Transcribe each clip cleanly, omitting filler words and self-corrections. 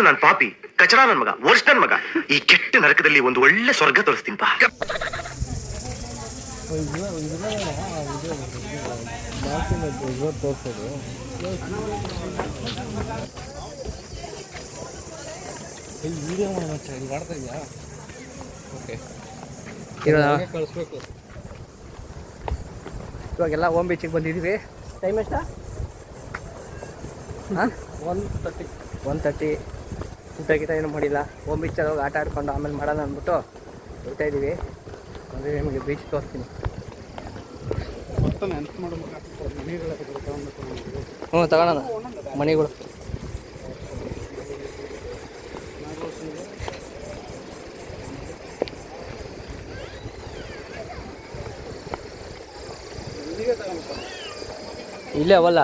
ನಾನು ಪಾಪಿ ಕಚಡ ನನ್ ಮಗ ವರ್ಷ ನನ್ ಮಗ ಈ ಕೆಟ್ಟ ನರಕದಲ್ಲಿ ಒಂದು ಒಳ್ಳೆ ಸ್ವರ್ಗ ತೋರಿಸ್ತೀನಿ ಬಾ. ಕಳಿಸ್ಬೇಕು. ಇವಾಗೆಲ್ಲ ಓಮ್ ಬೀಚಿಗೆ ಬಂದಿದ್ದೀವಿ. ಟೈಮ್ ಎಷ್ಟ? 1:30. ಊಟ ಗೀಟ ಏನು ಮಾಡಿಲ್ಲ. ಓಮ್ ಬೀಚಲ್ಲಿ ಹೋಗಿ ಆಟ ಆಡ್ಕೊಂಡು ಆಮೇಲೆ ಮಾಡೋಣ ಅಂದ್ಬಿಟ್ಟು ಹೋಗ್ತಾ ಇದ್ದೀವಿ. ಅಂದರೆ ನಿಮಗೆ ಬೀಚ್ ತೋರಿಸ್ತೀನಿ. ಹ್ಞೂ ತಗೊಳ್ಳೋಣ ಮಣಿಗಳು. ಇಲ್ಲೇ ಅವಲ್ಲ,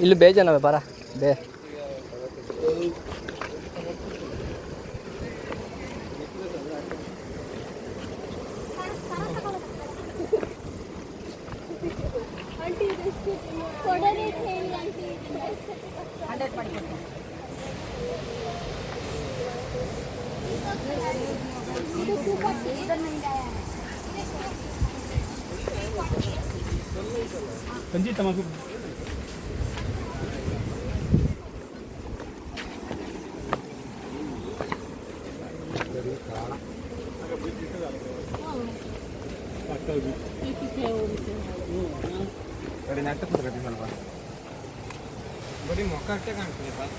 ಇಲ್ಲಿ ಬೇಜಾನವೆ ಬರ ಬೇ. संजीत तमाकू बड़ी मौका क्या काम करे बात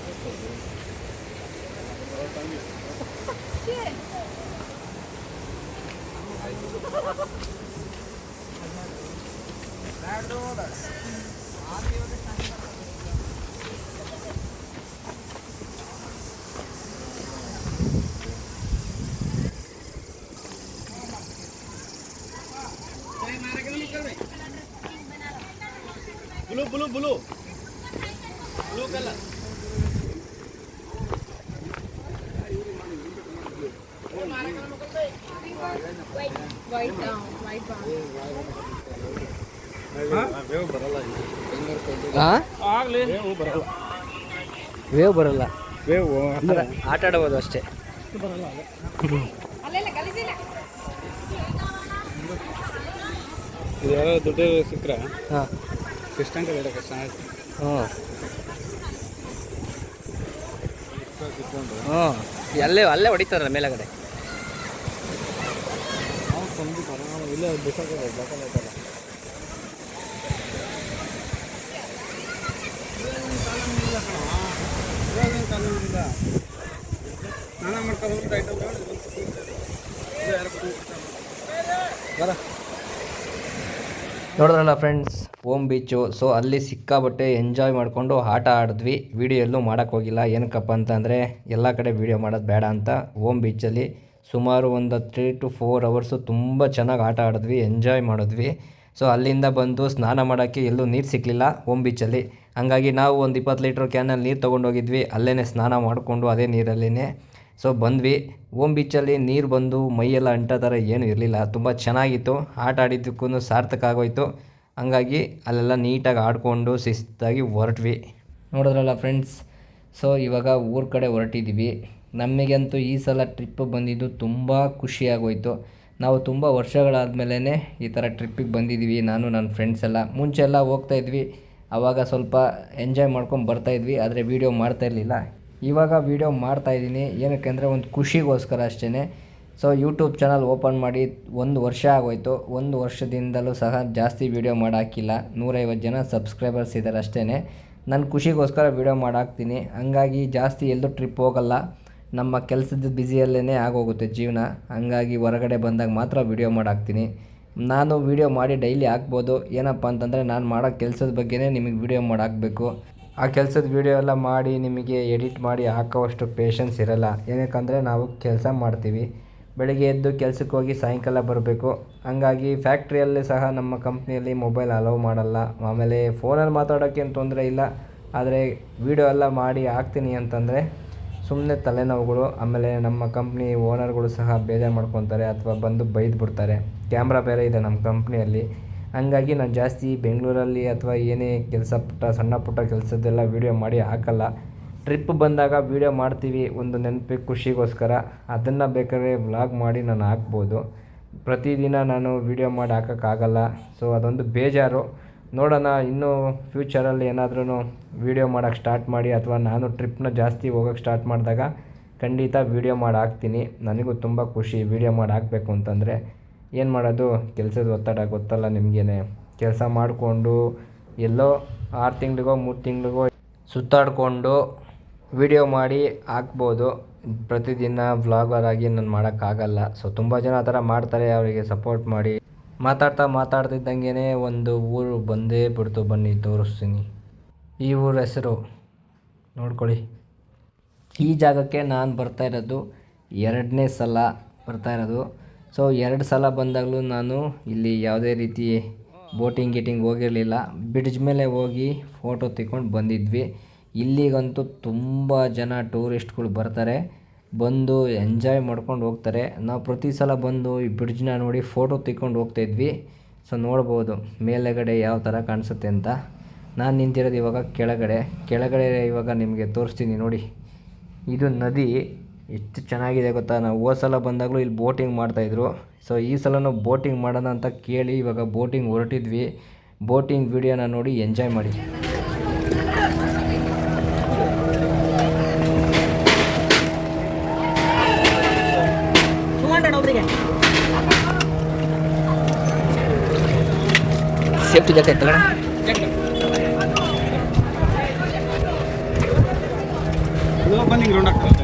blue blue blue blue colour white white wave ಬರಲ್ಲ. ವೇವ್ ಬರಲ್ಲ, ವೇವ್ ಆಟ ಆಡಬಹುದು ಅಷ್ಟೇ. ಇದು ಯಾರೋ ದುಡ್ಡು ಸಿಕ್ಕರೆ ಹಾಂ ಕಷ್ಟ ಅಂತ ಹೇಳಕ್ಕೆ ಚೆನ್ನಾಗಿ. ಅಲ್ಲೇ ಹೊಡಿತಾರಲ್ಲ ಮೇಲಗಡೆ. ಇಲ್ಲ ಬೇಕಾಗಲ್ಲ ಸ್ನಾನ ಮಾಡ್ಕೊಂಡು ನೋಡಿದ್ರಲ್ಲ ಫ್ರೆಂಡ್ಸ್, ಓಮ್ ಬೀಚು. ಸೊ ಅಲ್ಲಿ ಸಿಕ್ಕಾಬಟ್ಟೆ ಎಂಜಾಯ್ ಮಾಡಿಕೊಂಡು ಆಟ ಆಡಿದ್ವಿ. ವೀಡಿಯೋ ಎಲ್ಲೂ ಮಾಡೋಕ್ಕೆ ಹೋಗಿಲ್ಲ. ಏನಕ್ಕಪ್ಪ ಅಂತಂದರೆ ಎಲ್ಲ ಕಡೆ ವೀಡಿಯೋ ಮಾಡೋದು ಬೇಡ ಅಂತ ಓಮ್ ಬೀಚಲ್ಲಿ ಸುಮಾರು ಒಂದು 3 to 4 ಅವರ್ಸು ತುಂಬ ಚೆನ್ನಾಗಿ ಆಟ ಆಡಿದ್ವಿ, ಎಂಜಾಯ್ ಮಾಡಿದ್ವಿ. ಸೊ ಅಲ್ಲಿಂದ ಬಂದು ಸ್ನಾನ ಮಾಡೋಕ್ಕೆ ಎಲ್ಲೂ ನೀರು ಸಿಕ್ಕಲಿಲ್ಲ ಓಮ್ ಬೀಚಲ್ಲಿ. ಹಾಗಾಗಿ ನಾವು ಒಂದು 20 ಲೀಟ್ರ್ ಕ್ಯಾನಲ್ಲಿ ನೀರು ತೊಗೊಂಡೋಗಿದ್ವಿ. ಅಲ್ಲೇ ಸ್ನಾನ ಮಾಡಿಕೊಂಡು ಅದೇ ನೀರಲ್ಲೇ ಸೊ ಬಂದ್ವಿ. ಓಮ್ ಬೀಚಲ್ಲಿ ನೀರು ಬಂದು ಮೈಯೆಲ್ಲ ಅಂಟೋ ಥರ ಏನೂ ಇರಲಿಲ್ಲ. ತುಂಬ ಚೆನ್ನಾಗಿತ್ತು. ಆಟ ಆಡಿದ್ದಕ್ಕೂ ಸಾರ್ಥಕ ಆಗೋಯ್ತು. ಹಂಗಾಗಿ ಅಲ್ಲೆಲ್ಲ ನೀಟಾಗಿ ಆಡಿಕೊಂಡು ಶಿಸ್ತಾಗಿ ಹೊರಟ್ವಿ. ನೋಡಿದ್ರಲ್ಲ ಫ್ರೆಂಡ್ಸ್, ಸೊ ಇವಾಗ ಊರ ಕಡೆ ಹೊರಟಿದ್ದೀವಿ. ನಮಗಂತೂ ಈ ಸಲ ಟ್ರಿಪ್ ಬಂದಿದ್ದು ತುಂಬ ಖುಷಿಯಾಗೋಯ್ತು. ನಾವು ತುಂಬ ವರ್ಷಗಳಾದಮೇಲೆ ಈ ಥರ ಟ್ರಿಪ್ಪಿಗೆ ಬಂದಿದ್ದೀವಿ. ನಾನು ನನ್ನ ಫ್ರೆಂಡ್ಸ್ ಎಲ್ಲ ಮುಂಚೆ ಎಲ್ಲ ಹೋಗ್ತಾಯಿದ್ವಿ. ಆವಾಗ ಸ್ವಲ್ಪ ಎಂಜಾಯ್ ಮಾಡ್ಕೊಂಡು ಬರ್ತಾಯಿದ್ವಿ, ಆದರೆ ವೀಡಿಯೋ ಮಾಡ್ತಾಯಿರಲಿಲ್ಲ. ಇವಾಗ ವೀಡಿಯೋ ಮಾಡ್ತಾಯಿದ್ದೀನಿ. ಏನಕ್ಕೆ ಅಂದರೆ ಒಂದು ಖುಷಿಗೋಸ್ಕರ ಅಷ್ಟೇ. ಸೊ ಯೂಟ್ಯೂಬ್ ಚಾನಲ್ ಓಪನ್ ಮಾಡಿ 1 ವರ್ಷ ಆಗೋಯ್ತು. 1 ವರ್ಷದಿಂದಲೂ ಸಹ ಜಾಸ್ತಿ ವೀಡಿಯೋ ಮಾಡಾಕಿಲ್ಲ. 150 ಜನ ಸಬ್ಸ್ಕ್ರೈಬರ್ಸ್ ಇದ್ದಾರೆ ಅಷ್ಟೇ. ನನ್ನ ಖುಷಿಗೋಸ್ಕರ ವೀಡಿಯೋ ಮಾಡಾಕ್ತೀನಿ. ಹಂಗಾಗಿ ಜಾಸ್ತಿ ಎಲ್ಲೂ ಟ್ರಿಪ್ ಹೋಗಲ್ಲ. ನಮ್ಮ ಕೆಲಸದ ಬ್ಯುಸಿಯಲ್ಲೇ ಆಗೋಗುತ್ತೆ ಜೀವನ. ಹಂಗಾಗಿ ಹೊರಗಡೆ ಬಂದಾಗ ಮಾತ್ರ ವೀಡಿಯೋ ಮಾಡಾಕ್ತೀನಿ. ನಾನು ವೀಡಿಯೋ ಮಾಡಿ ಡೈಲಿ ಹಾಕ್ಬೋದು. ಏನಪ್ಪ ಅಂತಂದರೆ ನಾನು ಮಾಡೋ ಕೆಲಸದ ಬಗ್ಗೆನೇ ನಿಮಗೆ ವೀಡಿಯೋ ಮಾಡಾಕಬೇಕು. ಆ ಕೆಲಸದ ವೀಡಿಯೋ ಎಲ್ಲ ಮಾಡಿ ನಿಮಗೆ ಎಡಿಟ್ ಮಾಡಿ ಹಾಕೋವಷ್ಟು ಪೇಷನ್ಸ್ ಇರೋಲ್ಲ. ಏನಕ್ಕಂದರೆ ನಾವು ಕೆಲಸ ಮಾಡ್ತೀವಿ. ಬೆಳಗ್ಗೆ ಎದ್ದು ಕೆಲಸಕ್ಕೆ ಹೋಗಿ ಸಾಯಂಕಾಲ ಬರಬೇಕು. ಹಂಗಾಗಿ ಫ್ಯಾಕ್ಟ್ರಿಯಲ್ಲಿ ಸಹ ನಮ್ಮ ಕಂಪ್ನಿಯಲ್ಲಿ ಮೊಬೈಲ್ ಅಲೌ ಮಾಡಲ್ಲ. ಆಮೇಲೆ ಫೋನಲ್ಲಿ ಮಾತಾಡೋಕ್ಕೇನು ತೊಂದರೆ ಇಲ್ಲ. ಆದರೆ ವೀಡಿಯೋ ಎಲ್ಲ ಮಾಡಿ ಹಾಕ್ತೀನಿ ಅಂತಂದರೆ ಸುಮ್ಮನೆ ತಲೆನೋವುಗಳು. ಆಮೇಲೆ ನಮ್ಮ ಕಂಪ್ನಿ ಓನರ್ಗಳು ಸಹ ಬೇಜಾರು ಮಾಡ್ಕೊತಾರೆ ಅಥವಾ ಬಂದು ಬೈದ್ಬಿಡ್ತಾರೆ. ಕ್ಯಾಮ್ರಾ ಬೇರೆ ಇದೆ ನಮ್ಮ ಕಂಪ್ನಿಯಲ್ಲಿ. ಹಂಗಾಗಿ ನಾನು ಜಾಸ್ತಿ ಬೆಂಗಳೂರಲ್ಲಿ ಅಥವಾ ಏನೇ ಸಣ್ಣ ಪುಟ್ಟ ಕೆಲಸದ್ದೆಲ್ಲ ವೀಡಿಯೋ ಮಾಡಿ ಹಾಕಲ್ಲ. ಟ್ರಿಪ್ ಬಂದಾಗ ವೀಡಿಯೋ ಮಾಡ್ತೀವಿ ಒಂದು ನೆನಪಿಗೆ ಖುಷಿಗೋಸ್ಕರ, ಅದನ್ನು ಬೇಕಾದ್ರೆ ವ್ಲಾಗ್ ಮಾಡಿ ನಾನು ಹಾಕ್ಬೋದು. ಪ್ರತಿದಿನ ನಾನು ವೀಡಿಯೋ ಮಾಡಿ ಹಾಕೋಕ್ಕಾಗಲ್ಲ. ಸೊ ಅದೊಂದು ಬೇಜಾರು. ನೋಡೋಣ, ಇನ್ನೂ ಫ್ಯೂಚರಲ್ಲಿ ಏನಾದ್ರೂ ವೀಡಿಯೋ ಮಾಡೋಕ್ಕೆ ಸ್ಟಾರ್ಟ್ ಮಾಡಿ ಅಥವಾ ನಾನು ಟ್ರಿಪ್ನ ಜಾಸ್ತಿ ಹೋಗೋಕ್ಕೆ ಸ್ಟಾರ್ಟ್ ಮಾಡಿದಾಗ ಖಂಡಿತ ವೀಡಿಯೋ ಮಾಡಿ ಹಾಕ್ತೀನಿ. ನನಗೂ ತುಂಬ ಖುಷಿ ವೀಡಿಯೋ ಮಾಡಿ ಹಾಕಬೇಕು ಅಂತಂದರೆ. ಏನು ಮಾಡೋದು, ಕೆಲಸದ ಒತ್ತಡ ಗೊತ್ತಲ್ಲ ನಿಮಗೇನೆ. ಕೆಲಸ ಮಾಡಿಕೊಂಡು ಎಲ್ಲೋ 6 ತಿಂಗಳಿಗೋ 3 ತಿಂಗಳಿಗೋ ಸುತ್ತಾಡಿಕೊಂಡು ವೀಡಿಯೋ ಮಾಡಿ ಹಾಕ್ಬೋದು. ಪ್ರತಿದಿನ ವ್ಲಾಗರ್ ಆಗಿ ನಾನು ಮಾಡೋಕ್ಕಾಗಲ್ಲ. ಸೊ ತುಂಬ ಜನ ಆ ಥರ ಮಾಡ್ತಾರೆ, ಅವರಿಗೆ ಸಪೋರ್ಟ್ ಮಾಡಿ. ಮಾತಾಡ್ತಿದ್ದಂಗೆ ಒಂದು ಊರು ಬಂದೇ ಬಿಡ್ತು, ಬನ್ನಿ ತೋರಿಸ್ತೀನಿ. ಈ ಊರ ಹೆಸರು ನೋಡ್ಕೊಳ್ಳಿ. ಈ ಜಾಗಕ್ಕೆ ನಾನು ಬರ್ತಾ ಇರೋದು 2ನೇ ಸಲ ಬರ್ತಾ ಇರೋದು. ಸೊ 2 ಸಲ ಬಂದಾಗಲೂ ನಾನು ಇಲ್ಲಿ ಯಾವುದೇ ರೀತಿ ಬೋಟಿಂಗ್ ಹೋಗಿರಲಿಲ್ಲ. ಬ್ರಿಡ್ಜ್ ಮೇಲೆ ಹೋಗಿ ಫೋಟೋ ತೆಕ್ಕೊಂಡು ಬಂದಿದ್ವಿ. ಇಲ್ಲಿಗಂತೂ ತುಂಬ ಜನ ಟೂರಿಸ್ಟ್ಗಳು ಬರ್ತಾರೆ, ಬಂದು ಎಂಜಾಯ್ ಮಾಡ್ಕೊಂಡು ಹೋಗ್ತಾರೆ. ನಾವು ಪ್ರತಿ ಸಲ ಬಂದು ಈ ಬ್ರಿಡ್ಜ್ನ ನೋಡಿ ಫೋಟೋ ತೆಕ್ಕೊಂಡು ಹೋಗ್ತಾಯಿದ್ವಿ. ಸೊ ನೋಡ್ಬೋದು ಮೇಲೆಗಡೆ ಯಾವ ಥರ ಕಾಣಿಸುತ್ತೆ ಅಂತ. ನಾನು ನಿಂತಿರೋದು ಇವಾಗ ಕೆಳಗಡೆ ಇವಾಗ ನಿಮಗೆ ತೋರಿಸ್ತೀನಿ ನೋಡಿ. ಇದು ನದಿ ಎಷ್ಟು ಚೆನ್ನಾಗಿದೆ ಗೊತ್ತಾ. ನಾವು ಹೋದ ಸಲ ಬಂದಾಗಲೂ ಇಲ್ಲಿ ಬೋಟಿಂಗ್ ಮಾಡ್ತಾಯಿದ್ರು. ಸೊ ಈ ಸಲನೂ ಬೋಟಿಂಗ್ ಮಾಡೋಣ ಅಂತ ಕೇಳಿ ಇವಾಗ ಬೋಟಿಂಗ್ ಹೊರಟಿದ್ವಿ. ಬೋಟಿಂಗ್ ವಿಡಿಯೋನ ನೋಡಿ ಎಂಜಾಯ್ ಮಾಡಿ. ಸೇಫ್ಟಿ ಜಾಕೆಟ್ ತಗೋಣ. ಬನ್ನಿ ಗ್ರೌಂಡ್ ಆಗ್ತದೆ.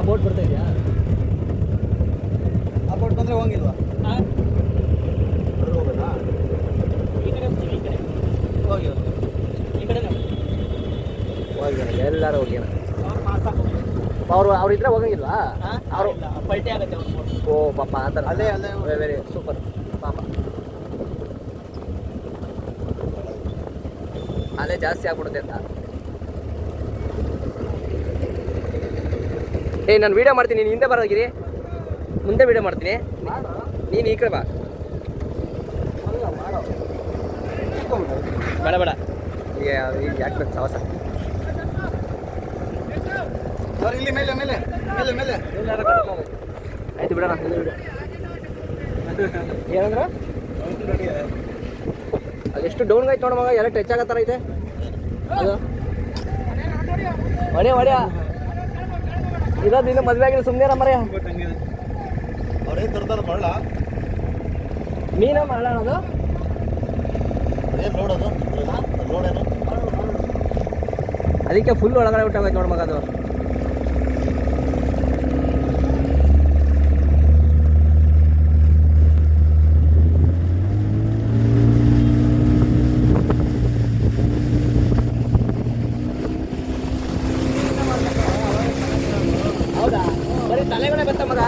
ಬೋಟ್ ಬರ್ತಾ ಇದೆಯಾ? ಆ ಬೋಟ್ ಬಂದರೆ ಹೋಗಿಲ್ವಾ? ಎಲ್ಲರೂ ಹೋಗ್ಯಾನ. ಅವ್ರು ಇದ್ರೆ ಹೋಗಂಗಿಲ್ವಾ? ಅವರು ಪಲ್ಟಿ ಆಗುತ್ತೆ. ಓ ಪಾಪ ಆ ಥರ. ಅಲ್ಲೇ ವೆರಿ ಸೂಪರ್ ಪಾಪ. ಅದೇ ಜಾಸ್ತಿ ಆಗ್ಬಿಡುತ್ತೆ ಅಂತ. ನಾನು ವೀಡಿಯೋ ಮಾಡ್ತೀನಿ, ನೀನು ಹಿಂದೆ ಬರೋಗಿರಿ, ಮುಂದೆ ವೀಡಿಯೋ ಮಾಡ್ತೀನಿ, ನೀನು ಈ ಕಡೆ ಬಾ. ಬೇಡ ಈಗ ಯಾಕೆ ಬೇಕು ಸಾಹಸ? ಇಲ್ಲಿ ಮೇಲೆ ಆಯ್ತು ಬಿಡೋಣ. ಏನಂದ್ರೆ ಅದೆಷ್ಟು ಡೌನ್ಗೆ ಆಯ್ತು ನೋಡು ಮಗ, ಎಲ್ಲ ಟಚ್ ಆಗೋ ಥರ ಇದೆ ಅದು. ಹೊಡ್ಯಾ ಇರೋದು ಇನ್ನು ಮದುವೆ ಆಗಿಲ್ಲ, ಸುಮ್ಮನೆ ಮರ್ಯ. ಅವರೇ ತರ್ತಾರೆ ಮಳ್ಳ ಮೀನ ಮಳ್ಳ ಅದು ನೋಡೋದು ನೋಡೇನು. ಅದಕ್ಕೆ ಫುಲ್ ಒಳಗಡೆ ಬಿಟ್ಟಾಗೈತೆ ನೋಡು ಮಗ ಅದು. ಹೌದಾ, ಬರೀ ತಲೆಗಳೇ ಬಂತ ಮಗ.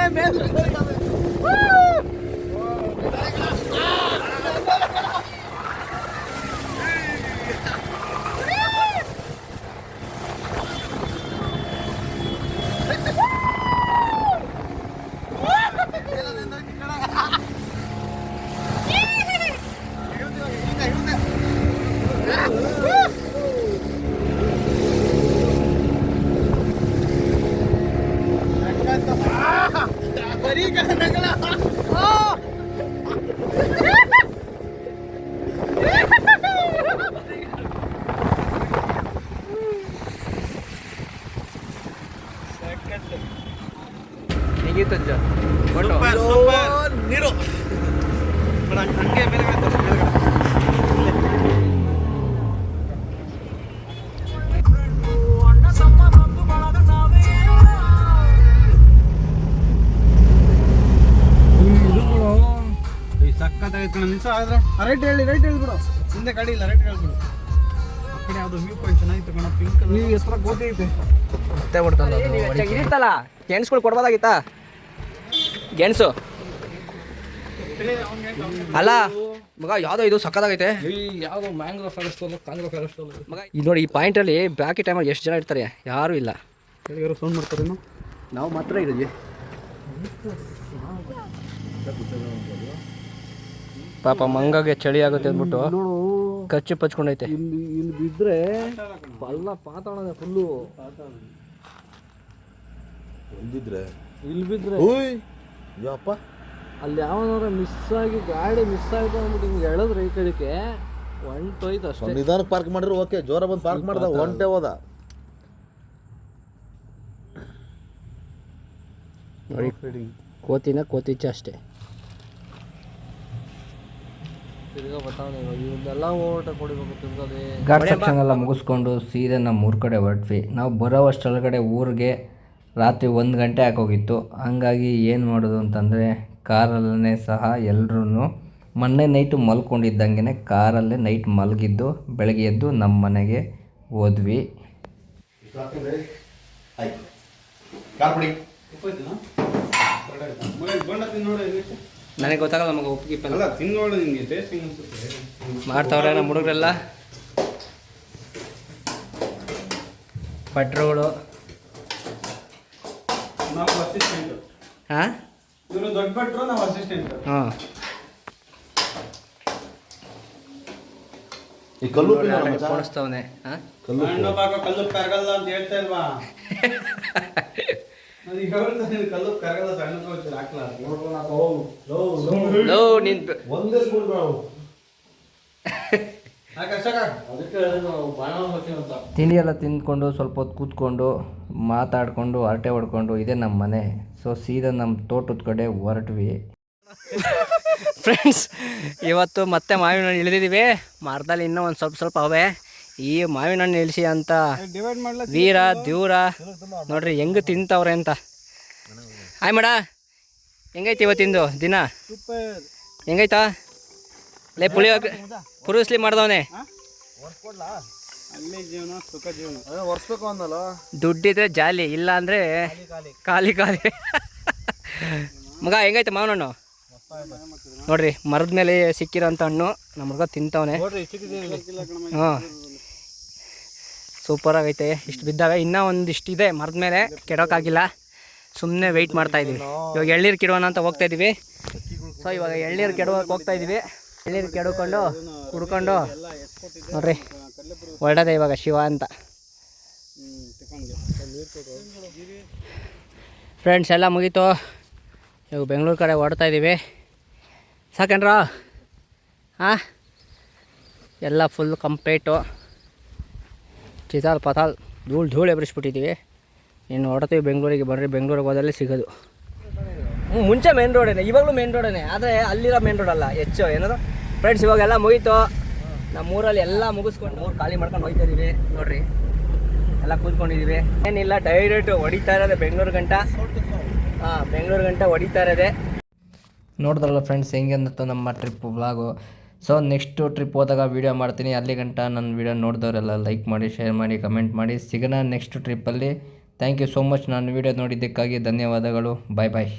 ಹೇಗಿತ್ತು ನೀರು ಹಂಗೆ ಮೇಲ್ಗಡೆ ತೋರ್ಸು, ಮೇಲ್ಗಡೆ. ಸಕ್ಕತ್ತಾಗೈತೆ ನಿಮಿಷ ಆದ್ರೆ ರೈಟ್ ಹೇಳ್ಬಿಡು, ಹಿಂದೆ ಗಾಡಿ ಇಲ್ಲ, ರೈಟ್ ಹೇಳ್ಬಿಡು. ಆ ಕಡೆ ಯಾವ್ದು ವ್ಯೂ ಪಾಯಿಂಟ್ ಚೆನ್ನಾಗಿತ್ತು ಕಣ, ಪಿಂಕ್ ನೀವು ಎತ್ತರ ಗೋಧಿ ಐತೆ ಮತ್ತೆ ಬಿಡ್ತಲ್ಲ ಗೆಣಸುಗಳು ಕೊಡ್ಬೋದಾಗಿತ್ತಾ? ಗೆಣಸು ಅಲ್ಲ ಮಗ, ಯಾವುದೋ ಇದು ಸಕ್ಕದಾಗೈತೆ. ಯಾವುದು ಮ್ಯಾಂಗ್ರೋ ಫಾರೆಸ್ಟ್ ಕಾಂಗ್ರೋ ಫಾರೆಸ್ಟ್ ಮಗ ಇಲ್ಲಿ ನೋಡಿ, ಈ ಪಾಯಿಂಟಲ್ಲಿ ಬಾಕಿ ಟೈಮಲ್ಲಿ ಎಷ್ಟು ಜನ ಇರ್ತಾರೆ? ಯಾರೂ ಇಲ್ಲ. ಯಾರು ಸೌಂಡ್ ಮಾಡ್ತಾರೇನು? ನಾವು ಮಾತ್ರ ಇದ್ದೀವಿ. ಪಾಪ ಮಂಗಗೆ ಚಳಿ ಆಗುತ್ತೆ ಅಂದ್ಬಿಟ್ಟು ಕಚ್ಚಿ ಪಚ್ಕೊಂಡೈತೆ. ಇಲ್ಲಿ ಬಿದ್ದರೆ ಎಲ್ಲ ಪಾತಾಳದೆ ಫುಲ್ಲು. ಇಲ್ಲಿ ಬಿದ್ದರೆ ಯಪ್ಪ ಅಲ್ಲಿ ಯಾವನಾರ ಮಿಸ್ ಆಗಿ ಗಾಡಿ ಮಿಸ್ ಆಯ್ತು ಅಂದ್ಬಿಟ್ಟು ಹಿಂಗೆ ಹೇಳಿದ್ರೆ ಈ ಕಡೆಗೆ ಹೊಂಟೋಯ್ತು ಅಷ್ಟೇ. ನಿಧಾನಕ್ಕೆ ಪಾರ್ಕ್ ಮಾಡಿದ್ರು ಓಕೆ, ಜೋರ ಬಂದು ಪಾರ್ಕ್ ಮಾಡ್ದ ಒಂಟೆ ಹೋದ. ನೋಡಿ ಕೋತಿನ ಕೋತಿಚ್ಚ ಅಷ್ಟೇ. ತಿರ್ಗಾ ಬರ್ತಾವೆ ಇವನ್ನೆಲ್ಲ ಓಟ ಕೊಡಿಬೇಕು ತಿರ್ಗದೆ. ಘಾಟ್ ಸೆಕ್ಷನ್ ಎಲ್ಲ ಮುಗಿಸ್ಕೊಂಡು ಸೀದಾ ನಮ್ಮ ಊರ ಕಡೆ ಹೊರಟ್ವಿ. ನಾವು ಬರೋವಷ್ಟರೊಳಗಡೆ ಊರಿಗೆ ರಾತ್ರಿ 1 ಗಂಟೆ ಆಗೋಗಿತ್ತು. ಹಂಗಾಗಿ ಏನು ಮಾಡೋದು ಅಂತಂದರೆ ಕಾರಲ್ಲೇ ಸಹ ಎಲ್ಲರೂ ಮೊನ್ನೆ ನೈಟು ಮಲ್ಕೊಂಡಿದ್ದಂಗೆ ಕಾರಲ್ಲೇ ನೈಟ್ ಮಲಗಿದ್ದು ಬೆಳಗ್ಗೆ ಎದ್ದು ನಮ್ಮ ಮನೆಗೆ ಹೋದ್ವಿ. ನನಗೆ ಗೊತ್ತಾಗಲ್ಲ ನಮಗೆ ಉಪ್ಪಿಗೆ ಮಾಡ್ತಾವ್ರೆ ನಮ್ಮ ಹುಡುಗರೆಲ್ಲ. ಭಟ್ರುಗಳು ಹಾಂ ಇವರು ದೊಡ್ಡ ಭಟ್ರು, ನಾವು ಅಸಿಸ್ಟೆಂಟ್. ಹಾಂ ಈ ಕಲ್ಲು ಕೋಣಿಸ್ತವನೆ. ಹಾಂ ಕಲ್ಲು ಕರಗಲ್ಲ ಅಂತ ಹೇಳ್ತಾ ಇಲ್ವಾ? ಕಲ್ಲು ಕರಗಲ್ಲ, ಸಣ್ಣ ಹಾಕ್ಲಾ ನೀನು ಒಂದೇ ಸ್ಪೂನ್ ತಿಂಡಿ ಎಲ್ಲ ತಿಂದ್ಕೊಂಡು ಸ್ವಲ್ಪ ಹೊತ್ತು ಕೂತ್ಕೊಂಡು ಮಾತಾಡಿಕೊಂಡು ಹರಟೆ ಹೊಡ್ಕೊಂಡು ಇದೇ ನಮ್ಮ ಮನೆ. ಸೊ ಸೀದಾ ನಮ್ಮ ತೋಟದ ಕಡೆ ಹೊರಟ್ವಿ. ಫ್ರೆಂಡ್ಸ್, ಇವತ್ತು ಮತ್ತೆ ಮಾವಿನ ಹಣ್ಣು ಇಳಿದಿದ್ದೀವಿ. ಮರದಲ್ಲಿ ಇನ್ನೂ ಒಂದು ಸ್ವಲ್ಪ ಅವೆ. ಈ ಮಾವಿನ ಹಣ್ಣು ಇಳಿಸಿ ಅಂತ ವೀರ ದೇವ್ರ ನೋಡ್ರಿ ಹೆಂಗೆ ತಿಂತವ್ರೆ ಅಂತ. ಹಾಯ್ ಮೇಡ, ಹೆಂಗೈತಿ ಇವತ್ತಿಂದು ದಿನ? ಹೆಂಗೈತಾ? ಲೇ ಪುರುಸ್ಲಿ ಮಾಡ್ದವನೆ. ಒರ್ಸ್ಬೇಕು ಅನ್ನಲ್ಲ. ದುಡ್ಡಿದ್ರೆ ಜಾಲಿ, ಇಲ್ಲ ಅಂದರೆ ಖಾಲಿ ಮಗ. ಹೆಂಗೈತೆ ಮಾವಿನ ಹಣ್ಣು ನೋಡ್ರಿ, ಮರದ ಮೇಲೆ ಸಿಕ್ಕಿರೋಂಥ ಹಣ್ಣು ನಮ್ಮ ಹುಡುಗ ತಿಂತವನೆ. ಹಾಂ, ಸೂಪರಾಗೈತೆ. ಇಷ್ಟು ಬಿದ್ದಾವೆ, ಇನ್ನೂ ಒಂದಿಷ್ಟಿದೆ ಮರದ ಮೇಲೆ, ಕೆಡೋಕ್ಕಾಗಿಲ್ಲ. ಸುಮ್ಮನೆ ವೆಯ್ಟ್ ಮಾಡ್ತಾಯಿದ್ದೀವಿ. ಇವಾಗ ಎಳ್ನೀರು ಕೆಡೋಣ ಅಂತ ಹೋಗ್ತಾಯಿದ್ದೀವಿ. ಸೊ ಇವಾಗ ಎಳ್ನೀರು ಕೆಡೋಕೆ ಹೋಗ್ತಾಯಿದ್ದೀವಿ. ಎಳ್ನೀರು ಕೆಡ್ಕೊಂಡು ಕುಡ್ಕೊಂಡು ನೋಡ್ರಿ ಹೊರಡದೆ ಇವಾಗ ಶಿವ ಅಂತ. ಫ್ರೆಂಡ್ಸ್ ಎಲ್ಲ ಮುಗೀತು. ಇವಾಗ ಬೆಂಗಳೂರು ಕಡೆ ಹೊರಡ್ತಾಯಿದ್ದೀವಿ. ಸಾಕೇನ್ರ? ಹಾಂ, ಎಲ್ಲ ಫುಲ್ ಕಂಪ್ಲೀಟು. ಚಿತಾಲ್ ಪತಾಲ್ ಧೂಳು ಎಬ್ರಿಸ್ಬಿಟ್ಟಿದ್ದೀವಿ. ಇನ್ನು ಹೊರಡ್ತೀವಿ ಬೆಂಗಳೂರಿಗೆ. ಬರ್ರಿ, ಬೆಂಗಳೂರಿಗೆ ಹೋದಲ್ಲಿ ಸಿಗೋದು. ಮುಂಚೆ ಮೇನ್ ರೋಡೇನೆ, ಇವಾಗಲೂ ಮೇನ್ ರೋಡೇನೆ, ಆದರೆ ಅಲ್ಲಿರೋ ಮೇನ್ ರೋಡ್ ಅಲ್ಲ ಹೆಚ್ಚು ಏನದು. ಫ್ರೆಂಡ್ಸ್, ಇವಾಗೆಲ್ಲ ಮುಗೀತು. ನಮ್ಮೂರಲ್ಲಿ ಎಲ್ಲ ಮುಗಿಸ್ಕೊಂಡು ಊರು ಖಾಲಿ ಮಾಡ್ಕೊಂಡು ಹೋಗ್ತಾ ಇದ್ದೀವಿ. ನೋಡಿರಿ, ಎಲ್ಲ ಕೂತ್ಕೊಂಡಿದ್ದೀವಿ. ಏನಿಲ್ಲ, ಡೈರೆಕ್ಟ್ ಹೊಡಿತಾ ಇರೋದೆ ಬೆಂಗಳೂರು ಗಂಟ. ಹಾಂ, ಬೆಂಗಳೂರು ಗಂಟ ಹೊಡಿತಾ ಇರೋದೆ. ನೋಡಿದ್ರಲ್ಲ ಫ್ರೆಂಡ್ಸ್, ಹೆಂಗೆ ಅನ್ನಿಸ್ತು ನಮ್ಮ trip vlog. So next trip ಹೋದಾಗ ವೀಡಿಯೋ ಮಾಡ್ತೀನಿ. ಅಲ್ಲಿ ಗಂಟ ನನ್ನ ವೀಡಿಯೋ ನೋಡಿದವರೆಲ್ಲ ಲೈಕ್ ಮಾಡಿ, ಶೇರ್ ಮಾಡಿ, ಕಮೆಂಟ್ ಮಾಡಿ. ಸಿಗೋಣ ನೆಕ್ಸ್ಟ್ ಟ್ರಿಪ್ಪಲ್ಲಿ. Thank you so much. ನಾನು ವೀಡಿಯೋ ನೋಡಿದ್ದಕ್ಕಾಗಿ ಧನ್ಯವಾದಗಳು. ಬಾಯ್ ಬಾಯ್.